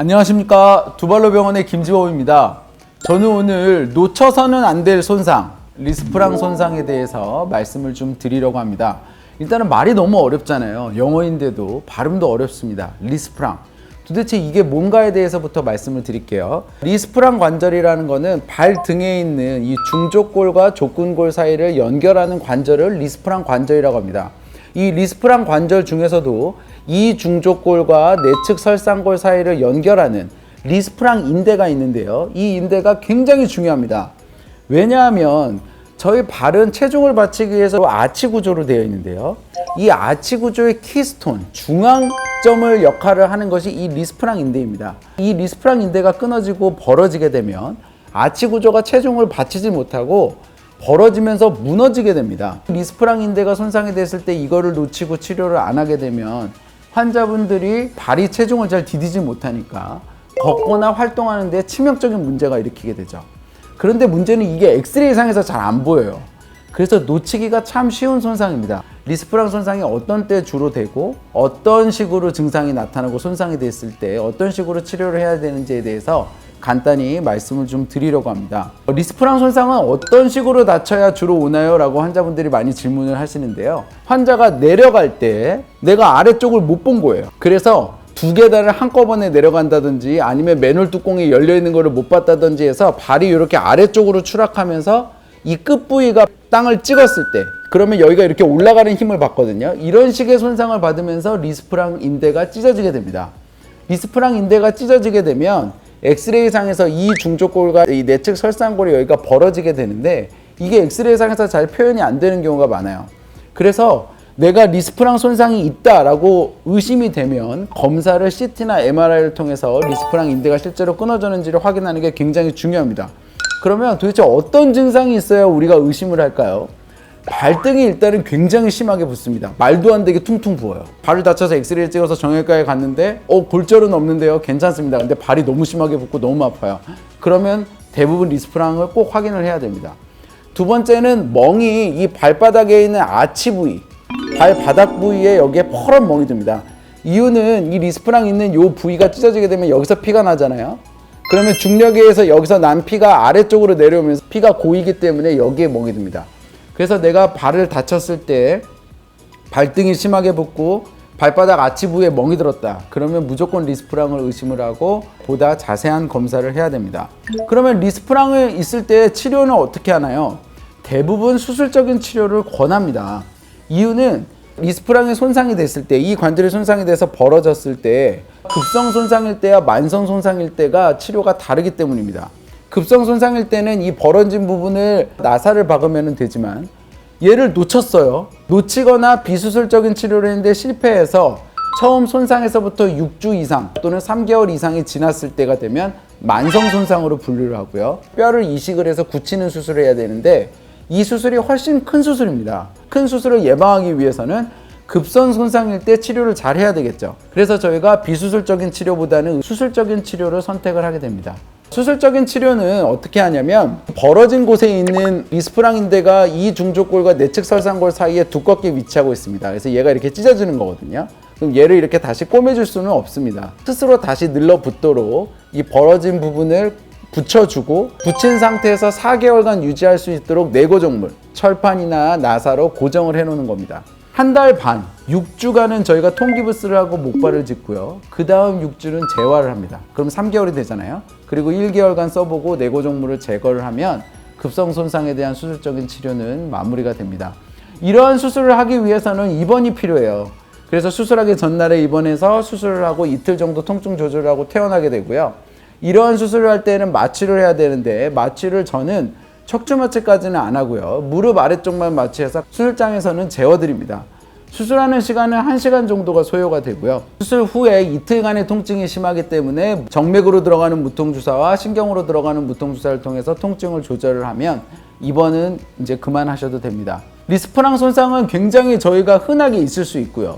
안녕하십니까. 두발로병원의 김지호입니다. 저는 오늘 놓쳐서는 안 될 손상, 리스프랑 손상에 대해서 말씀을 좀 드리려고 합니다. 일단은 말이 너무 어렵잖아요. 영어인데도 발음도 어렵습니다. 리스프랑. 도대체 이게 뭔가에 대해서부터 말씀을 드릴게요. 리스프랑 관절이라는 거는 발 등에 있는 이 중족골과 족근골 사이를 연결하는 관절을 리스프랑 관절이라고 합니다. 이 리스프랑 관절 중에서도 이 중족골과 내측 설상골 사이를 연결하는 리스프랑 인대가 있는데요. 이 인대가 굉장히 중요합니다. 왜냐하면 저희 발은 체중을 받치기 위해서 아치 구조로 되어 있는데요. 이 아치 구조의 키스톤, 중앙점을 역할을 하는 것이 이 리스프랑 인대입니다. 이 리스프랑 인대가 끊어지고 벌어지게 되면 아치 구조가 체중을 받치지 못하고 벌어지면서 무너지게 됩니다. 리스프랑 인대가 손상이 됐을 때 이거를 놓치고 치료를 안 하게 되면 환자분들이 발이 체중을 잘 디디지 못하니까 걷거나 활동하는 데 치명적인 문제가 일으키게 되죠. 그런데 문제는 이게 엑스레이상에서 잘 안 보여요. 그래서 놓치기가 참 쉬운 손상입니다. 리스프랑 손상이 어떤 때 주로 되고 어떤 식으로 증상이 나타나고 손상이 됐을 때 어떤 식으로 치료를 해야 되는지에 대해서 간단히 말씀을 좀 드리려고 합니다. 리스프랑 손상은 어떤 식으로 다쳐야 주로 오나요? 라고 환자분들이 많이 질문을 하시는데요. 환자가 내려갈 때 내가 아래쪽을 못 본 거예요. 그래서 두 계단을 한꺼번에 내려간다든지 아니면 맨홀 뚜껑이 열려있는 것을 못 봤다든지 해서 발이 이렇게 아래쪽으로 추락하면서 이 끝 부위가 땅을 찍었을 때 그러면 여기가 이렇게 올라가는 힘을 받거든요. 이런 식의 손상을 받으면서 리스프랑 인대가 찢어지게 됩니다. 리스프랑 인대가 찢어지게 되면 엑스레이상에서 이 중족골과 이 내측 설상골이 여기가 벌어지게 되는데 이게 엑스레이상에서 잘 표현이 안 되는 경우가 많아요. 그래서 내가 리스프랑 손상이 있다라고 의심이 되면 검사를 CT나 MRI를 통해서 리스프랑 인대가 실제로 끊어졌는지를 확인하는 게 굉장히 중요합니다. 그러면 도대체 어떤 증상이 있어야 우리가 의심을 할까요? 발등이 일단은 굉장히 심하게 붓습니다. 말도 안 되게 퉁퉁 부어요. 발을 다쳐서 엑스레이를 찍어서 정형외과에 갔는데 골절은 없는데요. 괜찮습니다. 근데 발이 너무 심하게 붓고 너무 아파요. 그러면 대부분 리스프랑을 꼭 확인을 해야 됩니다. 두 번째는 멍이 이 발바닥에 있는 아치 부위, 발바닥 부위에 여기에 퍼런 멍이 듭니다. 이유는 이 리스프랑 있는 이 부위가 찢어지게 되면 여기서 피가 나잖아요. 그러면 중력에 의해서 여기서 난 피가 아래쪽으로 내려오면서 피가 고이기 때문에 여기에 멍이 듭니다. 그래서 내가 발을 다쳤을 때 발등이 심하게 붓고 발바닥 아치 부위에 멍이 들었다. 그러면 무조건 리스프랑을 의심을 하고 보다 자세한 검사를 해야 됩니다. 그러면 리스프랑이 있을 때 치료는 어떻게 하나요? 대부분 수술적인 치료를 권합니다. 이유는 리스프랑이 손상이 됐을 때, 이 관절이 손상이 돼서 벌어졌을 때 급성 손상일 때와 만성 손상일 때가 치료가 다르기 때문입니다. 급성 손상일 때는 이 벌어진 부분을 나사를 박으면 되지만 얘를 놓쳤어요. 놓치거나 비수술적인 치료를 했는데 실패해서 처음 손상에서부터 6주 이상 또는 3개월 이상이 지났을 때가 되면 만성 손상으로 분류를 하고요. 뼈를 이식을 해서 굳히는 수술을 해야 되는데 이 수술이 훨씬 큰 수술입니다. 큰 수술을 예방하기 위해서는 급성 손상일 때 치료를 잘 해야 되겠죠. 그래서 저희가 비수술적인 치료보다는 수술적인 치료를 선택을 하게 됩니다. 수술적인 치료는 어떻게 하냐면 벌어진 곳에 있는 리스프랑 인대가 이 중족골과 내측 설상골 사이에 두껍게 위치하고 있습니다. 그래서 얘가 이렇게 찢어지는 거거든요. 그럼 얘를 이렇게 다시 꼬매줄 수는 없습니다. 스스로 다시 늘러붙도록 이 벌어진 부분을 붙여주고 붙인 상태에서 4개월간 유지할 수 있도록 내고정물, 철판이나 나사로 고정을 해놓는 겁니다. 한 달 반, 6주간은 저희가 통기부스를 하고 목발을 짚고요. 그 다음 6주는 재활을 합니다. 그럼 3개월이 되잖아요. 그리고 1개월간 써보고 내고정물을 제거를 하면 급성 손상에 대한 수술적인 치료는 마무리가 됩니다. 이러한 수술을 하기 위해서는 입원이 필요해요. 그래서 수술하기 전날에 입원해서 수술을 하고 이틀 정도 통증 조절을 하고 퇴원하게 되고요. 이러한 수술을 할 때는 마취를 해야 되는데 마취를 저는 척추 마취까지는 안 하고요. 무릎 아래쪽만 마취해서 수술장에서는 재워드립니다. 수술하는 시간은 1시간 정도가 소요가 되고요. 수술 후에 이틀간의 통증이 심하기 때문에 정맥으로 들어가는 무통주사와 신경으로 들어가는 무통주사를 통해서 통증을 조절을 하면 입원은 이제 그만하셔도 됩니다. 리스프랑 손상은 굉장히 저희가 흔하게 있을 수 있고요.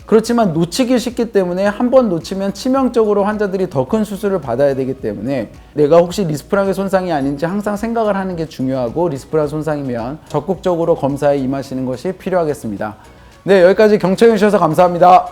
그렇지만 놓치기 쉽기 때문에 한 번 놓치면 치명적으로 환자들이 더 큰 수술을 받아야 되기 때문에 내가 혹시 리스프랑의 손상이 아닌지 항상 생각을 하는 게 중요하고 리스프랑 손상이면 적극적으로 검사에 임하시는 것이 필요하겠습니다. 네, 여기까지 경청해 주셔서 감사합니다.